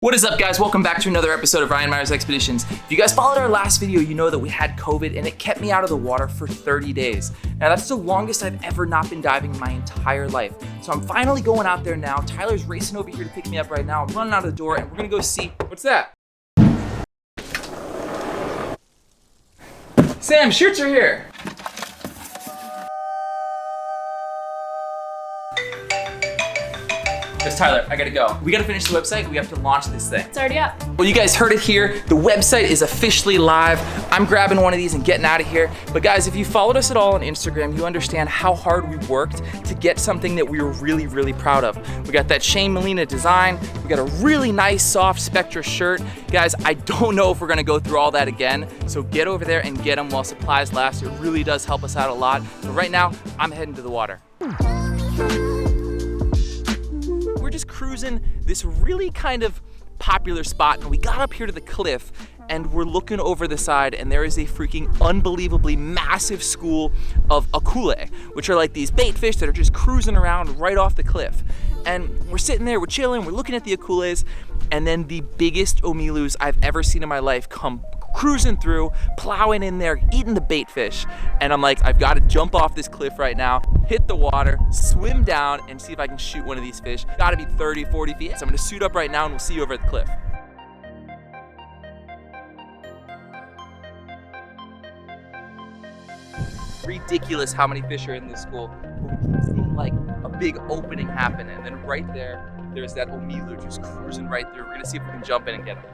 What is up, guys? Welcome back to another episode of Ryan Meyer's Expeditions. If you guys followed our last video, you know that we had COVID and it kept me out of the water for 30 days. Now that's the longest I've ever not been diving in my entire life. So I'm finally going out there now. Tyler's racing over here to pick me up right now. I'm running out of the door and we're gonna go see, what's that? Sam, shirts are here. It's Tyler, I gotta go. We gotta finish the website, we have to launch this thing. It's already up. Well, you guys heard it here. The website is officially live. I'm grabbing one of these and getting out of here. But guys, if you followed us at all on Instagram, you understand how hard we worked to get something that we were really, really proud of. We got that Shane Molina design. We got a really nice soft Spectra shirt. Guys, I don't know if we're gonna go through all that again, so get over there and get them while supplies last. It really does help us out a lot. But right now, I'm heading to the water. We're just cruising this really kind of popular spot, and we got up here to the cliff and we're looking over the side, and there is a freaking unbelievably massive school of akule, which are like these bait fish that are just cruising around right off the cliff. And we're sitting there, we're chilling, we're looking at the akules, and then the biggest omilus I've ever seen in my life come cruising through, plowing in there, eating the bait fish. And I'm like, I've got to jump off this cliff right now, hit the water, swim down, and see if I can shoot one of these fish. Gotta be 30, 40 feet. So I'm gonna suit up right now and we'll see you over at the cliff. Ridiculous how many fish are in this school. We keep seeing like a big opening happen, and then right there, there's that omilu just cruising right through. We're gonna see if we can jump in and get him.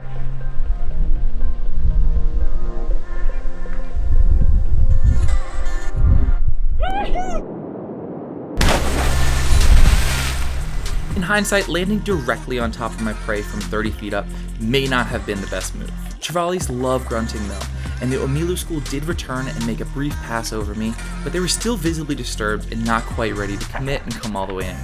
In hindsight, landing directly on top of my prey from 30 feet up may not have been the best move. Trevallies love grunting though, and the omilu school did return and make a brief pass over me, but they were still visibly disturbed and not quite ready to commit and come all the way in.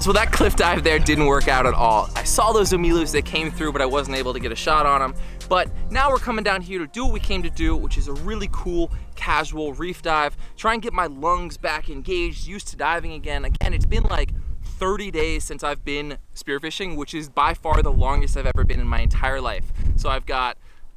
So that cliff dive there didn't work out at all. I saw those omilus that came through, but I wasn't able to get a shot on them. But now we're coming down here to do what we came to do, which is a really cool, casual reef dive. Try and get my lungs back engaged, used to diving again. Again, it's been like 30 days since I've been spearfishing, which is by far the longest I've ever been in my entire life. So I've got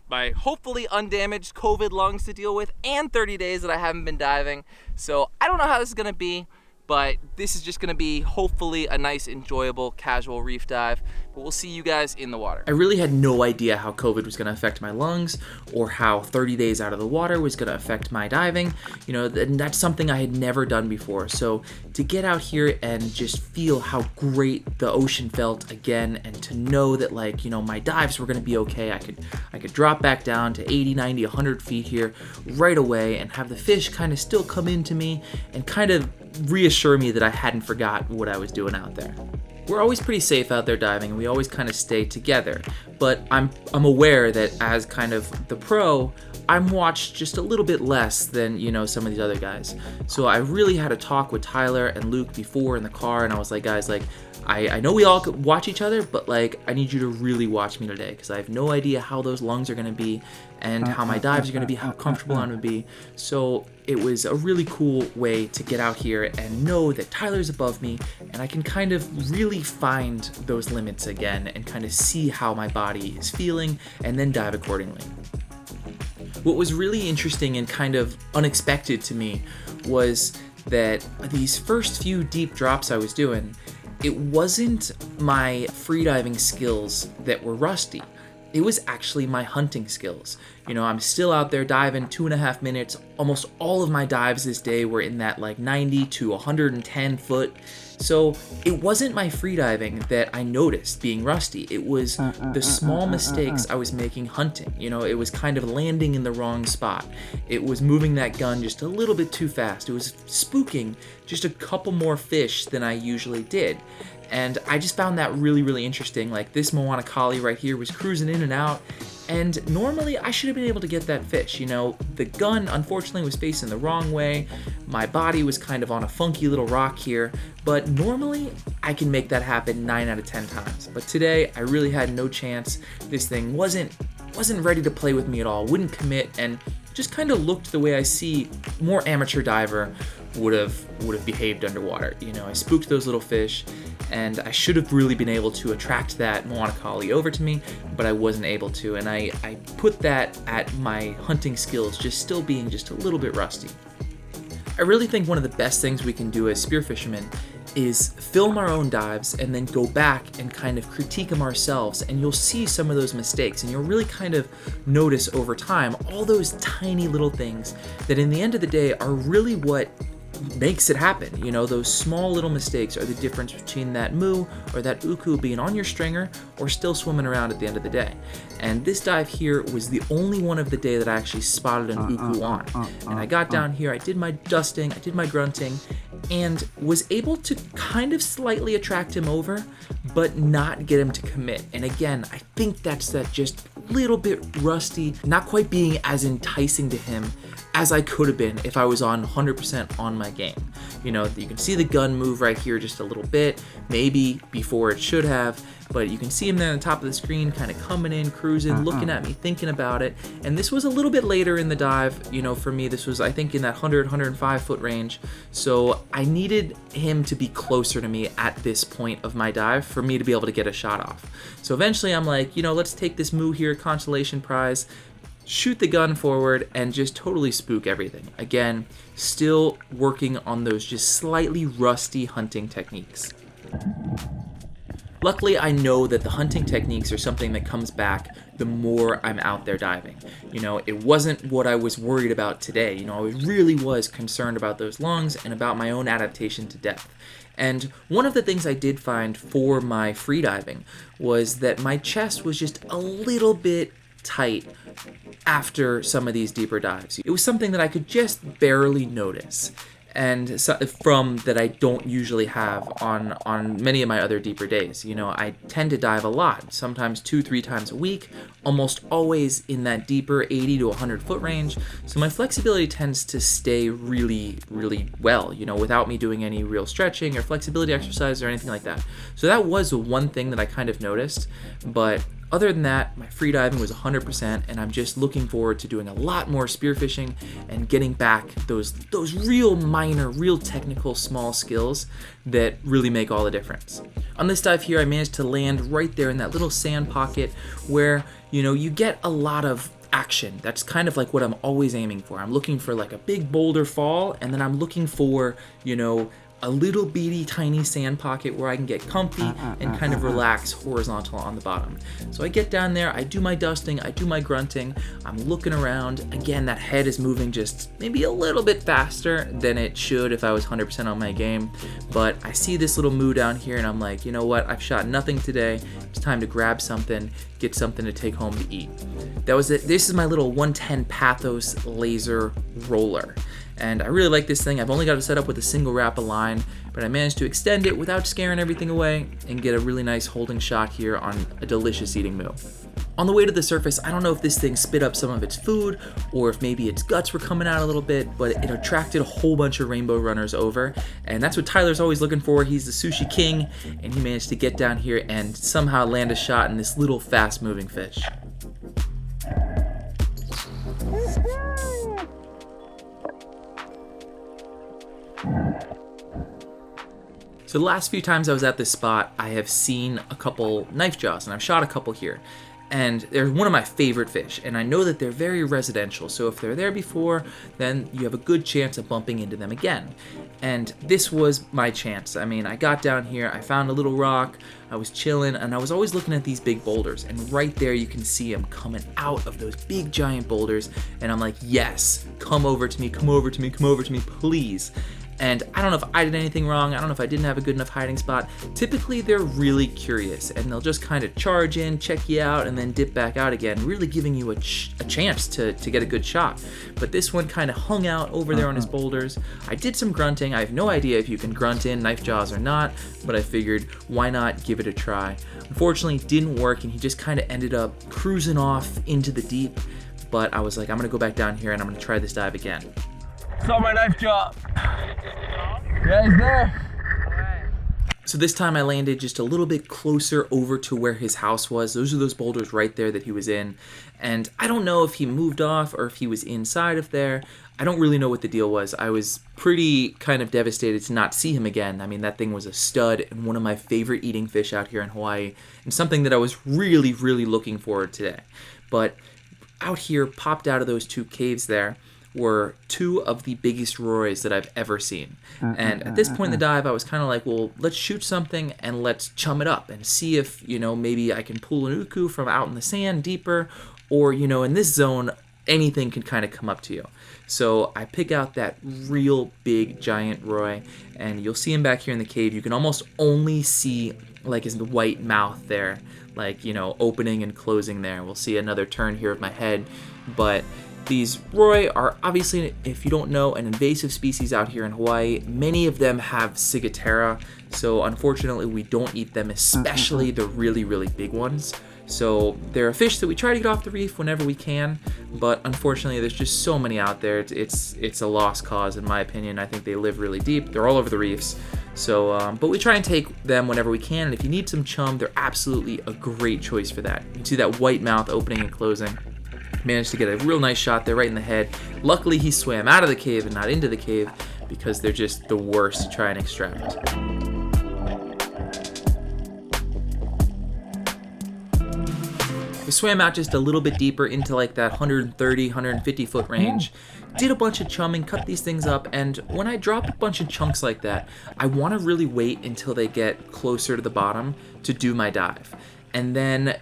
my hopefully undamaged COVID lungs to deal with and 30 days that I haven't been diving. So I don't know how this is gonna be, but this is just gonna be hopefully a nice, enjoyable, casual reef dive. But we'll see you guys in the water. I really had no idea how COVID was gonna affect my lungs or how 30 days out of the water was gonna affect my diving. You know, and that's something I had never done before. So to get out here and just feel how great the ocean felt again, and to know that, like, you know, my dives were gonna be okay. I could drop back down to 80, 90, 100 feet here right away and have the fish kind of still come into me and kind of reassure me that I hadn't forgot what I was doing out there. We're always pretty safe out there diving, and we always kind of stay together, but I'm aware that as kind of the pro, I'm watched just a little bit less than, you know, some of these other guys. So I really had a talk with Tyler and Luke before in the car, and I was like, guys, like, I know we all could watch each other, but like, I need you to really watch me today, because I have no idea how those lungs are gonna be and how my dives are gonna be, how comfortable I'm gonna be. So it was a really cool way to get out here and know that Tyler's above me, and I can kind of really find those limits again and kind of see how my body is feeling and then dive accordingly. What was really interesting and kind of unexpected to me was that these first few deep drops I was doing, it wasn't my freediving skills that were rusty. It was actually my hunting skills. You know, I'm still out there diving 2.5 minutes. Almost all of my dives this day were in that like 90 to 110 foot. So it wasn't my freediving that I noticed being rusty. It was the small mistakes I was making hunting. You know, it was kind of landing in the wrong spot. It was moving that gun just a little bit too fast. It was spooking just a couple more fish than I usually did. And I just found that really, really interesting. Like this Moana Kali right here was cruising in and out, and normally I should have been able to get that fish. You know, the gun unfortunately was facing the wrong way. My body was kind of on a funky little rock here, but normally I can make that happen 9 out of 10 times. But today I really had no chance. This thing wasn't ready to play with me at all, wouldn't commit, and just kind of looked the way I see more amateur diver would have behaved underwater. You know, I spooked those little fish, and I should have really been able to attract that Moana collie over to me, but I wasn't able to, and I put that at my hunting skills just still being just a little bit rusty. I really think one of the best things we can do as spearfishermen is film our own dives and then go back and kind of critique them ourselves, and you'll see some of those mistakes, and you'll really kind of notice over time all those tiny little things that in the end of the day are really what makes it happen. You know, those small little mistakes are the difference between that moo or that uku being on your stringer or still swimming around at the end of the day. And this dive here was the only one of the day that I actually spotted an uku on. And I got down here, I did my dusting, I did my grunting, and was able to kind of slightly attract him over, but not get him to commit. And again, I think that's that just little bit rusty, not quite being as enticing to him as I could have been if I was on 100% on my game. You know, you can see the gun move right here just a little bit, maybe before it should have, but you can see him there on the top of the screen kind of coming in, cruising, looking at me, thinking about it. And this was a little bit later in the dive, you know, for me. This was, I think, in that 105 foot range. So I needed him to be closer to me at this point of my dive for me to be able to get a shot off. So eventually I'm like, you know, let's take this moo here, consolation prize, shoot the gun forward, and just totally spook everything. Again, still working on those just slightly rusty hunting techniques. Luckily, I know that the hunting techniques are something that comes back the more I'm out there diving. You know, it wasn't what I was worried about today. You know, I really was concerned about those lungs and about my own adaptation to depth. And one of the things I did find for my freediving was that my chest was just a little bit tight after some of these deeper dives. It was something that I could just barely notice, and so, from that I don't usually have on many of my other deeper days. You know, I tend to dive a lot, sometimes 2-3 times a week, almost always in that deeper 80 to 100 foot range, so my flexibility tends to stay really, really well, you know, without me doing any real stretching or flexibility exercise or anything like that. So that was one thing that I kind of noticed, but other than that, my freediving was 100%, and I'm just looking forward to doing a lot more spearfishing and getting back those real minor, real technical small skills that really make all the difference. On this dive here, I managed to land right there in that little sand pocket where, you know, you get a lot of action. That's kind of like what I'm always aiming for. I'm looking for like a big boulder fall, and then I'm looking for, you know, a little bitty tiny sand pocket where I can get comfy and kind of relax horizontal on the bottom. So I get down there, I do my dusting, I do my grunting, I'm looking around. Again, that head is moving just maybe a little bit faster than it should if I was 100% on my game. But I see this little moo down here and I'm like, you know what, I've shot nothing today. It's time to grab something, get something to take home to eat. That was it. This is my little 110 Pathos laser roller. And I really like this thing. I've only got it set up with a single wrap of line, but I managed to extend it without scaring everything away and get a really nice holding shot here on a delicious eating moo. On the way to the surface, I don't know if this thing spit up some of its food or if maybe its guts were coming out a little bit, but it attracted a whole bunch of rainbow runners over, and that's what Tyler's always looking for. He's the sushi king, and he managed to get down here and somehow land a shot in this little fast-moving fish. So the last few times I was at this spot, I have seen a couple knife jaws, and I've shot a couple here. And they're one of my favorite fish, and I know that they're very residential, so if they're there before, then you have a good chance of bumping into them again. And this was my chance. I mean, I got down here, I found a little rock, I was chilling, and I was always looking at these big boulders, and right there you can see them coming out of those big giant boulders, and I'm like, yes, come over to me, come over to me, come over to me, please. And I don't know if I did anything wrong, I don't know if I didn't have a good enough hiding spot. Typically they're really curious and they'll just kind of charge in, check you out, and then dip back out again, really giving you a chance to get a good shot. But this one kind of hung out over there on his boulders. I did some grunting. I have no idea if you can grunt in knife jaws or not, but I figured why not give it a try. Unfortunately it didn't work and he just kind of ended up cruising off into the deep, but I was like, I'm gonna go back down here and I'm gonna try this dive again. Saw my knife jaw. Yeah, he's there. So this time I landed just a little bit closer over to where his house was. Those are those boulders right there that he was in. And I don't know if he moved off or if he was inside of there. I don't really know what the deal was. I was pretty kind of devastated to not see him again. I mean, that thing was a stud and one of my favorite eating fish out here in Hawaii, and something that I was really, really looking forward to today. But out here, popped out of those two caves there, were two of the biggest roys that I've ever seen. And at this point in the dive, I was kind of like, well, let's shoot something and let's chum it up and see if, maybe I can pull an uku from out in the sand deeper, or, in this zone, anything can kind of come up to you. So I pick out that real big giant roy, and you'll see him back here in the cave. You can almost only see like his white mouth there, like, opening and closing there. We'll see another turn here of my head, but these roy are obviously, if you don't know, an invasive species out here in Hawaii. Many of them have ciguatera, so unfortunately we don't eat them, especially the really, really big ones. So they're a fish that we try to get off the reef whenever we can, but unfortunately there's just so many out there. It's a lost cause in my opinion. I think they live really deep. They're all over the reefs. So, but we try and take them whenever we can, and if you need some chum, they're absolutely a great choice for that. You can see that white mouth opening and closing. Managed to get a real nice shot there right in the head. Luckily he swam out of the cave and not into the cave, because they're just the worst to try and extract. We swam out just a little bit deeper into like that 130, 150 foot range. Did a bunch of chumming, cut these things up, and when I drop a bunch of chunks like that, I want to really wait until they get closer to the bottom to do my dive. And then,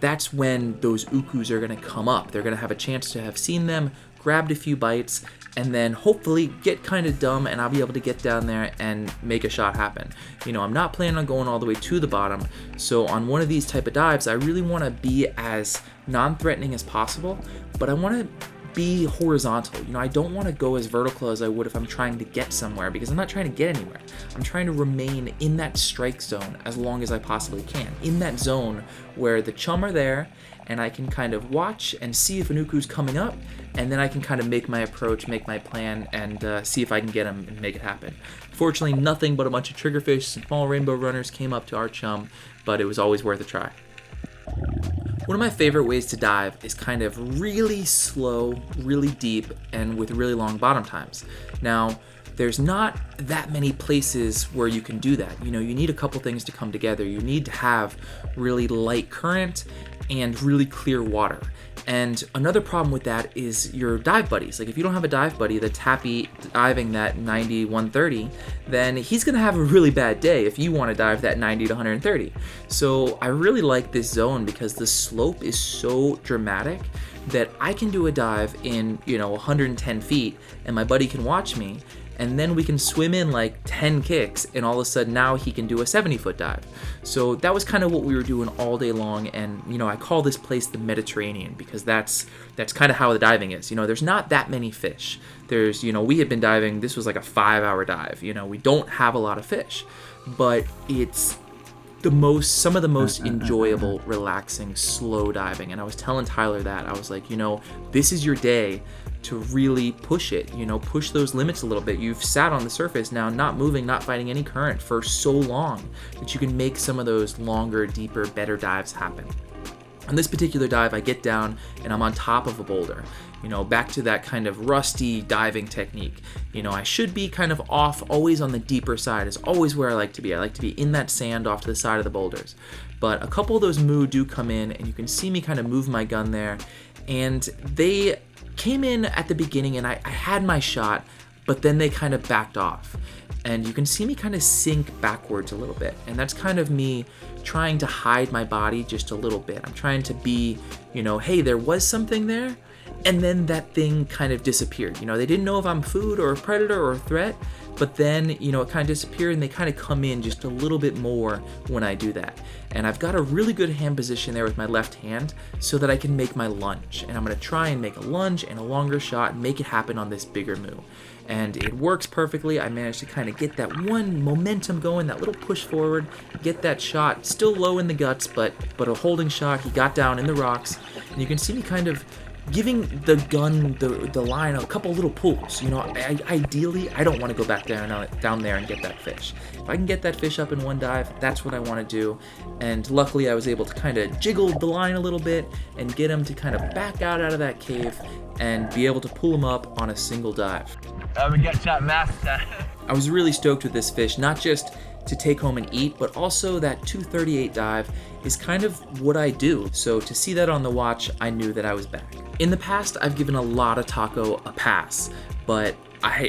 that's when those ukus are going to come up. They're going to have a chance to have seen them, grabbed a few bites, and then hopefully get kind of dumb, and I'll be able to get down there and make a shot happen. I'm not planning on going all the way to the bottom, so on one of these type of dives, I really want to be as non-threatening as possible, but I want to be horizontal. I don't want to go as vertical as I would if I'm trying to get somewhere, because I'm not trying to get anywhere. I'm trying to remain in that strike zone as long as I possibly can, in that zone where the chum are there and I can kind of watch and see if an uku's coming up, and then I can kind of make my approach, make my plan, and see if I can get him and make it happen. Fortunately, nothing but a bunch of triggerfish, small rainbow runners came up to our chum, but it was always worth a try. One of my favorite ways to dive is kind of really slow, really deep, and with really long bottom times. Now, there's not that many places where you can do that. You need a couple things to come together. You need to have really light current and really clear water. And another problem with that is your dive buddies. Like if you don't have a dive buddy that's happy diving that 90, 130, then he's gonna have a really bad day if you wanna dive that 90 to 130. So I really like this zone because the slope is so dramatic that I can do a dive in 110 feet and my buddy can watch me, and then we can swim in like 10 kicks, and all of a sudden now he can do a 70-foot dive. So that was kind of what we were doing all day long, and I call this place the Mediterranean because that's kind of how the diving is. There's not that many fish. There's, we had been diving, this was like a 5-hour dive. We don't have a lot of fish, but it's some of the most enjoyable, relaxing, slow diving. And I was telling Tyler that. I was like, this is your day to really push it, push those limits a little bit. You've sat on the surface now, not moving, not fighting any current for so long that you can make some of those longer, deeper, better dives happen. On this particular dive, I get down and I'm on top of a boulder. Back to that kind of rusty diving technique. I should be kind of off, always on the deeper side is always where I like to be. I like to be in that sand off to the side of the boulders. But a couple of those moo do come in, and you can see me kind of move my gun there. And they came in at the beginning and I had my shot, but then they kind of backed off. And you can see me kind of sink backwards a little bit. And that's kind of me trying to hide my body just a little bit. I'm trying to be, hey, there was something there. And then that thing kind of disappeared. They didn't know if I'm food or a predator or a threat, but then, it kind of disappeared, and they kind of come in just a little bit more when I do that. And I've got a really good hand position there with my left hand so that I can make my lunge. And I'm going to try and make a lunge and a longer shot and make it happen on this bigger moo. And it works perfectly. I managed to kind of get that one momentum going, that little push forward, get that shot, still low in the guts, but a holding shot. He got down in the rocks, and you can see me kind of giving the gun, the line, a couple little pulls. You know, ideally, I don't want to go back down there and get that fish. If I can get that fish up in one dive, that's what I want to do. And luckily, I was able to kind of jiggle the line a little bit and get him to kind of back out of that cave and be able to pull him up on a single dive. We got that master. I was really stoked with this fish, not just to take home and eat, but also that 238 dive is kind of what I do. So to see that on the watch, I knew that I was back. In the past, I've given a lot of taco a pass, but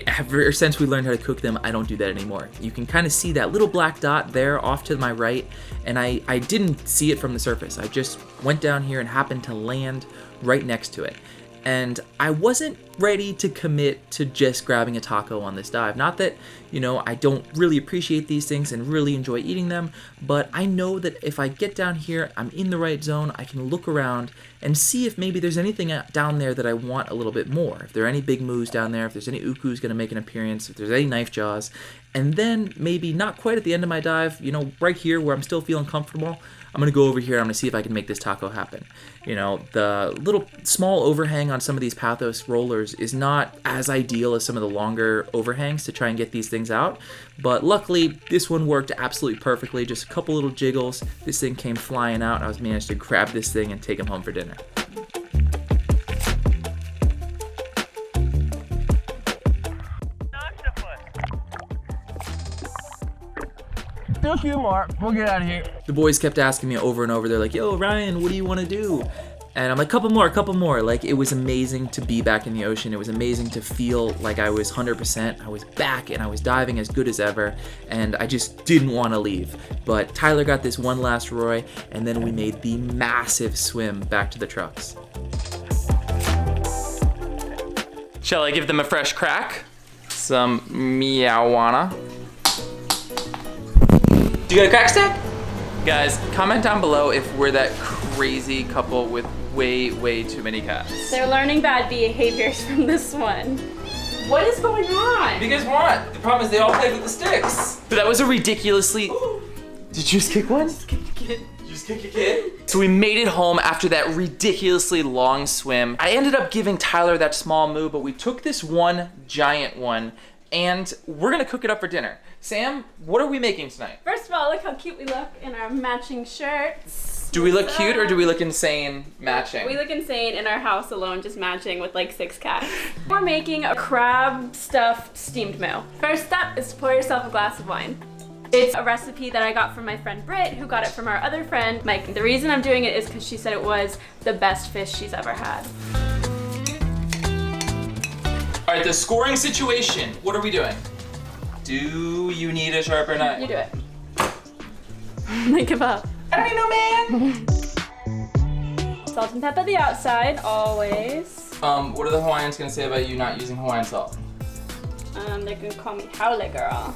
ever since we learned how to cook them, I don't do that anymore. You can kind of see that little black dot there off to my right, and I didn't see it from the surface. I just went down here and happened to land right next to it. And I wasn't ready to commit to just grabbing a taco on this dive. Not that, you know, I don't really appreciate these things and really enjoy eating them, but I know that if I get down here, I'm in the right zone, I can look around and see if maybe there's anything down there that I want a little bit more. If there are any big moos down there, if there's any ukus gonna make an appearance, if there's any knife jaws, and then maybe not quite at the end of my dive, you know, right here where I'm still feeling comfortable, I'm gonna go over here, I'm gonna see if I can make this taco happen. You know, the little small overhang on some of these pathos rollers is not as ideal as some of the longer overhangs to try and get these things out, but luckily this one worked absolutely perfectly. Just a couple little jiggles, this thing came flying out, and I was managed to grab this thing and take him home for dinner. Still a few more. We'll get out of here. The boys kept asking me over and over. They're like, yo, Ryan, what do you want to do? And I'm like, couple more. Like, it was amazing to be back in the ocean. It was amazing to feel like I was 100%. I was back and I was diving as good as ever. And I just didn't want to leave. But Tyler got this one last Roy, and then we made the massive swim back to the trucks. Shall I give them a fresh crack? Some meowana. Do you got a crack stack? Guys, comment down below if we're that crazy couple with way too many cats. They're learning bad behaviors from this one. What is going on? Because what? The problem is they all played with the sticks. But that was a ridiculously... Did you just kick one? Just kick a kid. Did you just kick a kid? So we made it home after that ridiculously long swim. I ended up giving Tyler that small moo, but we took this one giant one and we're gonna cook it up for dinner. Sam, what are we making tonight? First of all, look how cute we look in our matching shirts. Do we look cute or do we look insane matching? We look insane in our house alone, just matching with like 6 cats. We're making a crab stuffed steamed moo. First step is to pour yourself a glass of wine. It's a recipe that I got from my friend Britt, who got it from our other friend, Mike. The reason I'm doing it is because she said it was the best fish she's ever had. All right, the scoring situation, what are we doing? Do you need a sharper knife? You do it. I give up. I don't even know, man. Salt and pepper the outside, always. What are the Hawaiians gonna say about you not using Hawaiian salt? They're gonna call me Howley Girl.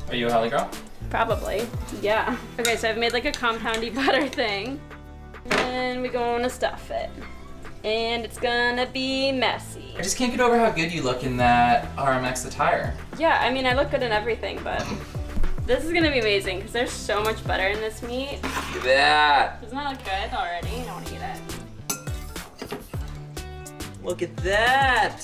Are you a Halle girl? Probably, yeah. Okay, so I've made like a compoundy butter thing. And we're gonna stuff it. And it's gonna be messy. I just can't get over how good you look in that RMX attire. Yeah, I mean, I look good in everything, but this is gonna be amazing because there's so much butter in this meat. Look at that. Doesn't that look good already? I don't wanna eat it. Look at that.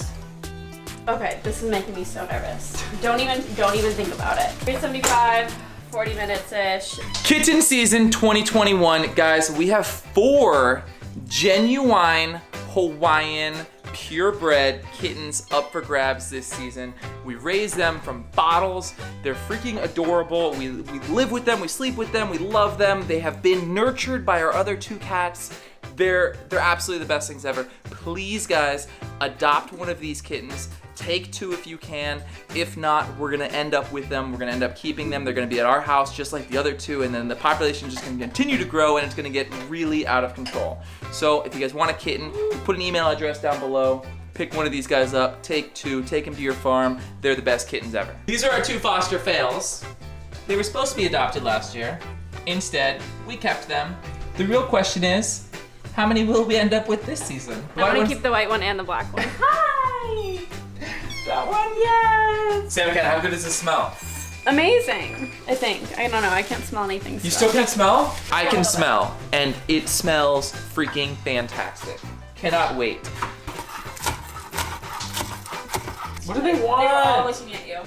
Okay, this is making me so nervous. Don't even think about it. 375, 40 minutes-ish. Kitten season 2021. Guys, we have 4 genuine Hawaiian purebred kittens up for grabs this season. We raise them from bottles. They're freaking adorable. We live with them, we sleep with them, we love them. They have been nurtured by our other 2 cats. They're absolutely the best things ever. Please, guys, adopt one of these kittens. Take 2 if you can. If not, we're gonna end up with them. We're gonna end up keeping them. They're gonna be at our house just like the other 2, and then the population is just gonna continue to grow and it's gonna get really out of control. So if you guys want a kitten, put an email address down below. Pick one of these guys up, take 2, take them to your farm. They're the best kittens ever. These are our 2 foster fails. They were supposed to be adopted last year. Instead, we kept them. The real question is, how many will we end up with this season? I'm gonna keep the white one and the black one. Hi! That one? Yes! Sam, how good does this smell? Amazing, I think. I don't know, I can't smell anything. You still can't smell? I can smell, and it smells freaking fantastic. Cannot wait. What do they They were all want? looking at you.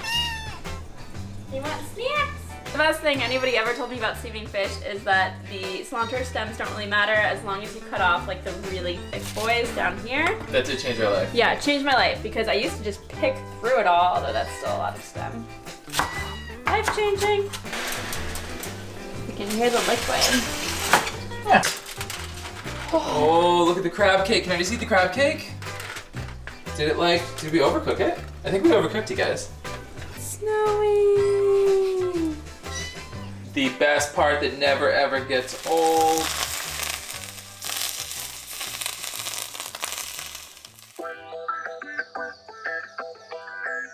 They want snacks. The best thing anybody ever told me about steaming fish is that the cilantro stems don't really matter as long as you cut off like the really thick boys down here. That did change our life. Yeah, it changed my life because I used to just pick through it all, although that's still a lot of stem. Life changing. You can hear the liquid. Yeah. Oh, look at the crab cake. Can I just eat the crab cake? Did we overcook it? I think we overcooked it, guys. Snowy. The best part that never ever gets old.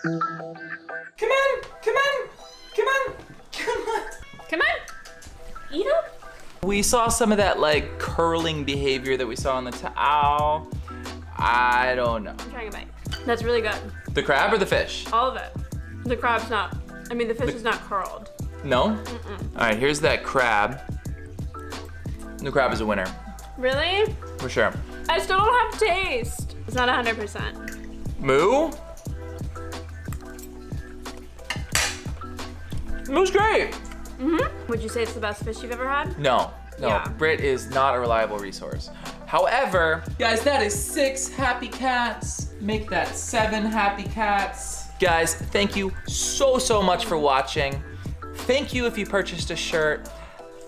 Come on, come on, come on, come on. Come on. Eat up. We saw some of that like curling behavior that we saw on the towel. I don't know. I'm trying a bite. That's really good. The crab or the fish? All of it. The crab's not. I mean, the fish is not curled. No? All right, here's that crab. The crab is a winner, Really? for sure. I still don't have taste. It's not 100%. Moo? Moo's great. Would you say it's the best fish you've ever had? No, Yeah. Brit is not a reliable resource. However, guys, that is 6 happy cats. Make that 7 happy cats. Guys, thank you so much for watching. Thank you if you purchased a shirt.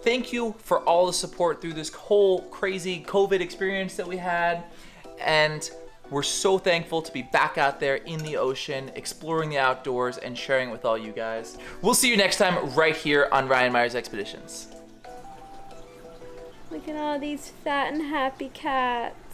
Thank you for all the support through this whole crazy COVID experience that we had. And we're so thankful to be back out there in the ocean, exploring the outdoors and sharing it with all you guys. We'll see you next time right here on Ryan Meyer's Expeditions. Look at all these fat and happy cats.